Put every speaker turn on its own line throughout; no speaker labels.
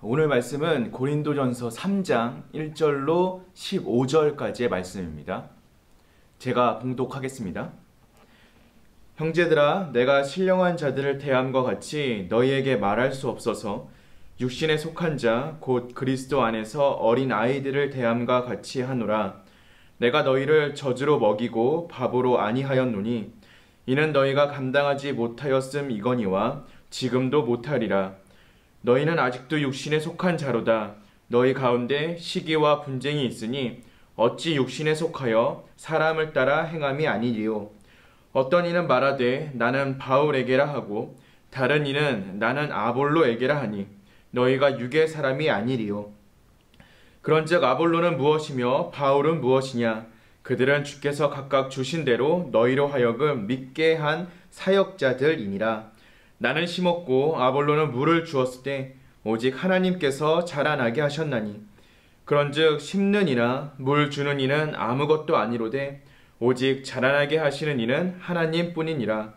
오늘 말씀은 고린도전서 3장 1절로 15절까지의 말씀입니다. 제가 봉독하겠습니다. 형제들아, 내가 신령한 자들을 대함과 같이 너희에게 말할 수 없어서 육신에 속한 자 곧 그리스도 안에서 어린 아이들을 대함과 같이 하노라. 내가 너희를 젖으로 먹이고 밥으로 아니하였노니 이는 너희가 감당하지 못하였음이거니와 지금도 못하리라. 너희는 아직도 육신에 속한 자로다. 너희 가운데 시기와 분쟁이 있으니 어찌 육신에 속하여 사람을 따라 행함이 아니리요. 어떤 이는 말하되 나는 바울에게라 하고 다른 이는 나는 아볼로에게라 하니 너희가 육의 사람이 아니리요. 그런즉 아볼로는 무엇이며 바울은 무엇이냐? 그들은 주께서 각각 주신 대로 너희로 하여금 믿게 한 사역자들이니라. 나는 심었고 아볼로는 물을 주었을 때 오직 하나님께서 자라나게 하셨나니 그런즉 심는 이나 물 주는 이는 아무것도 아니로되 오직 자라나게 하시는 이는 하나님뿐이니라.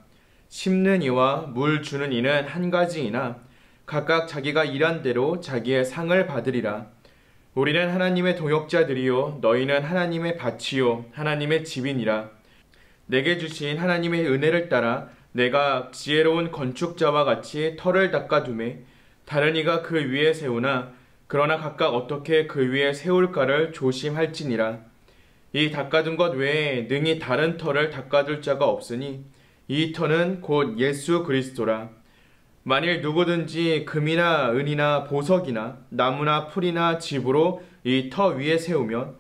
심는 이와 물 주는 이는 한 가지이나 각각 자기가 일한 대로 자기의 상을 받으리라. 우리는 하나님의 동역자들이요 너희는 하나님의 밭이요 하나님의 집이니라. 내게 주신 하나님의 은혜를 따라 내가 지혜로운 건축자와 같이 터를 닦아두매 다른 이가 그 위에 세우나 그러나 각각 어떻게 그 위에 세울까를 조심할지니라. 이 닦아둔 것 외에 능히 다른 터를 닦아둘 자가 없으니 이 터는 곧 예수 그리스도라. 만일 누구든지 금이나 은이나 보석이나 나무나 풀이나 집으로 이 터 위에 세우면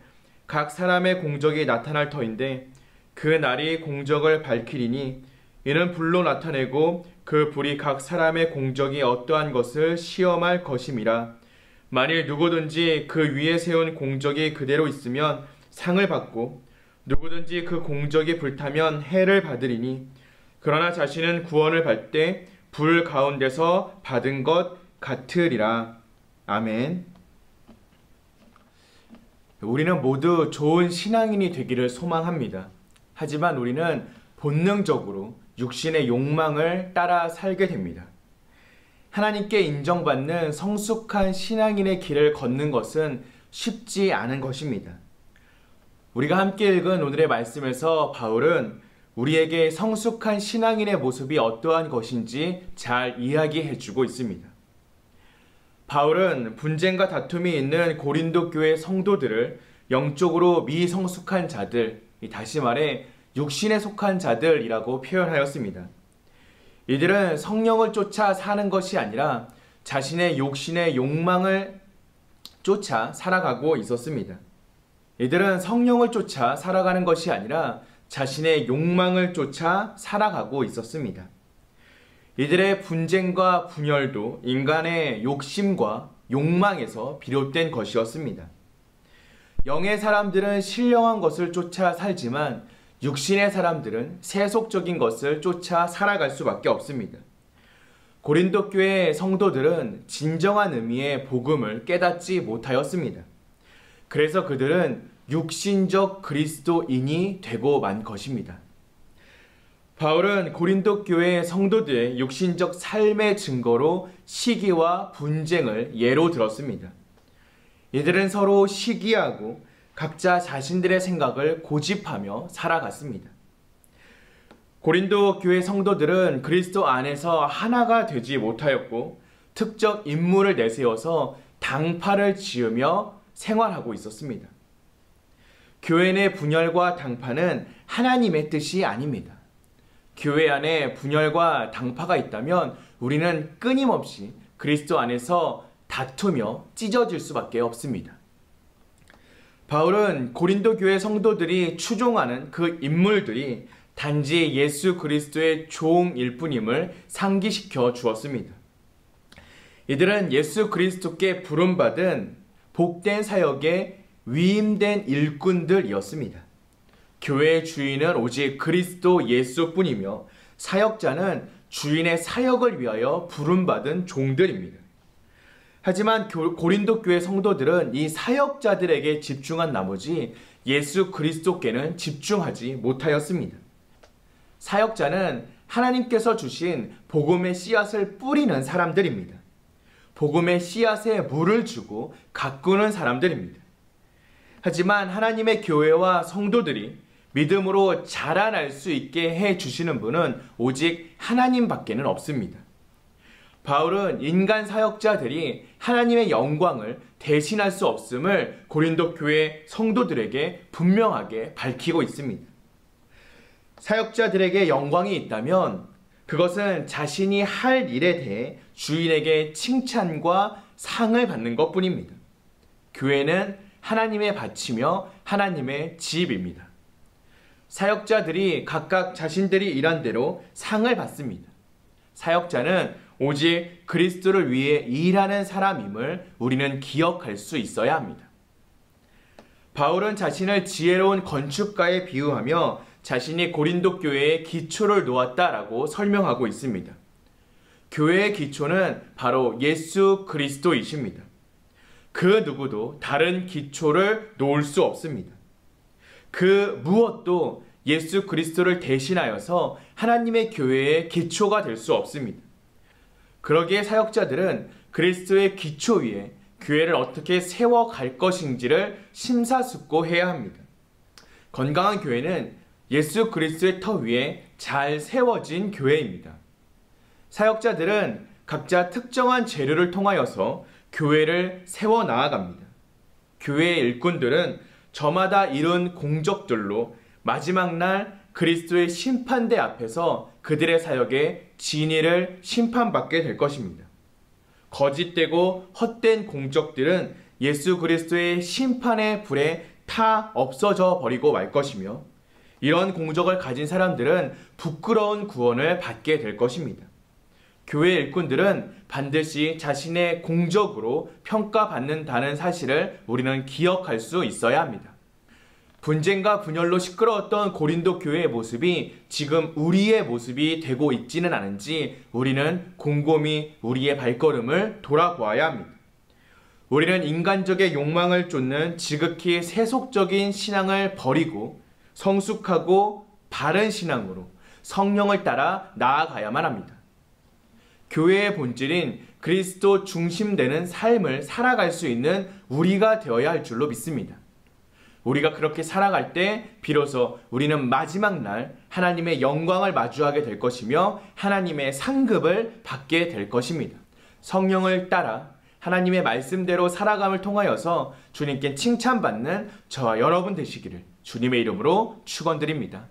각 사람의 공적이 나타날 터인데 그 날이 공적을 밝히리니 이는 불로 나타내고 그 불이 각 사람의 공적이 어떠한 것을 시험할 것임이라. 만일 누구든지 그 위에 세운 공적이 그대로 있으면 상을 받고 누구든지 그 공적이 불타면 해를 받으리니 그러나 자신은 구원을 받을 때 불 가운데서 받은 것 같으리라. 아멘. 우리는 모두 좋은 신앙인이 되기를 소망합니다. 하지만 우리는 본능적으로 육신의 욕망을 따라 살게 됩니다. 하나님께 인정받는 성숙한 신앙인의 길을 걷는 것은 쉽지 않은 것입니다. 우리가 함께 읽은 오늘의 말씀에서 바울은 우리에게 성숙한 신앙인의 모습이 어떠한 것인지 잘 이야기해주고 있습니다. 바울은 분쟁과 다툼이 있는 고린도 교회 성도들을 영적으로 미성숙한 자들, 다시 말해 육신에 속한 자들이라고 표현하였습니다. 이들은 성령을 쫓아 사는 것이 아니라 자신의 욕심의 욕망을 쫓아 살아가고 있었습니다. 이들은 성령을 쫓아 살아가는 것이 아니라 자신의 욕망을 쫓아 살아가고 있었습니다. 이들의 분쟁과 분열도 인간의 욕심과 욕망에서 비롯된 것이었습니다. 영의 사람들은 신령한 것을 쫓아 살지만 육신의 사람들은 세속적인 것을 쫓아 살아갈 수밖에 없습니다. 고린도 교회 성도들은 진정한 의미의 복음을 깨닫지 못하였습니다. 그래서 그들은 육신적 그리스도인이 되고 만 것입니다. 바울은 고린도 교회 성도들의 육신적 삶의 증거로 시기와 분쟁을 예로 들었습니다. 이들은 서로 시기하고 각자 자신들의 생각을 고집하며 살아갔습니다. 고린도 교회 성도들은 그리스도 안에서 하나가 되지 못하였고 특정 인물을 내세워서 당파를 지으며 생활하고 있었습니다. 교회 내 분열과 당파는 하나님의 뜻이 아닙니다. 교회 안에 분열과 당파가 있다면 우리는 끊임없이 그리스도 안에서 다투며 찢어질 수밖에 없습니다. 바울은 고린도 교회 성도들이 추종하는 그 인물들이 단지 예수 그리스도의 종일 뿐임을 상기시켜 주었습니다. 이들은 예수 그리스도께 부름받은 복된 사역에 위임된 일꾼들이었습니다. 교회의 주인은 오직 그리스도 예수뿐이며 사역자는 주인의 사역을 위하여 부름받은 종들입니다. 하지만 고린도 교회 성도들은 이 사역자들에게 집중한 나머지 예수 그리스도께는 집중하지 못하였습니다. 사역자는 하나님께서 주신 복음의 씨앗을 뿌리는 사람들입니다. 복음의 씨앗에 물을 주고 가꾸는 사람들입니다. 하지만 하나님의 교회와 성도들이 믿음으로 자라날 수 있게 해주시는 분은 오직 하나님밖에는 없습니다. 바울은 인간 사역자들이 하나님의 영광을 대신할 수 없음을 고린도 교회 성도들에게 분명하게 밝히고 있습니다. 사역자들에게 영광이 있다면 그것은 자신이 할 일에 대해 주인에게 칭찬과 상을 받는 것뿐입니다. 교회는 하나님의 밭이며 하나님의 집입니다. 사역자들이 각각 자신들이 일한 대로 상을 받습니다. 사역자는 오직 그리스도를 위해 일하는 사람임을 우리는 기억할 수 있어야 합니다. 바울은 자신을 지혜로운 건축가에 비유하며 자신이 고린도 교회의 기초를 놓았다라고 설명하고 있습니다. 교회의 기초는 바로 예수 그리스도이십니다. 그 누구도 다른 기초를 놓을 수 없습니다. 그 무엇도 예수 그리스도를 대신하여서 하나님의 교회의 기초가 될 수 없습니다. 그러기에 사역자들은 그리스도의 기초 위에 교회를 어떻게 세워갈 것인지를 심사숙고해야 합니다. 건강한 교회는 예수 그리스도의 터 위에 잘 세워진 교회입니다. 사역자들은 각자 특정한 재료를 통하여서 교회를 세워나아갑니다. 교회의 일꾼들은 저마다 이룬 공적들로 마지막 날 그리스도의 심판대 앞에서 그들의 사역의 진위를 심판받게 될 것입니다. 거짓되고 헛된 공적들은 예수 그리스도의 심판의 불에 타 없어져 버리고 말 것이며 이런 공적을 가진 사람들은 부끄러운 구원을 받게 될 것입니다. 교회 일꾼들은 반드시 자신의 공적으로 평가받는다는 사실을 우리는 기억할 수 있어야 합니다. 분쟁과 분열로 시끄러웠던 고린도 교회의 모습이 지금 우리의 모습이 되고 있지는 않은지 우리는 곰곰이 우리의 발걸음을 돌아보아야 합니다. 우리는 인간적인 욕망을 쫓는 지극히 세속적인 신앙을 버리고 성숙하고 바른 신앙으로 성령을 따라 나아가야만 합니다. 교회의 본질인 그리스도 중심되는 삶을 살아갈 수 있는 우리가 되어야 할 줄로 믿습니다. 우리가 그렇게 살아갈 때 비로소 우리는 마지막 날 하나님의 영광을 마주하게 될 것이며 하나님의 상급을 받게 될 것입니다. 성령을 따라 하나님의 말씀대로 살아감을 통하여서 주님께 칭찬받는 저와 여러분 되시기를 주님의 이름으로 축원드립니다.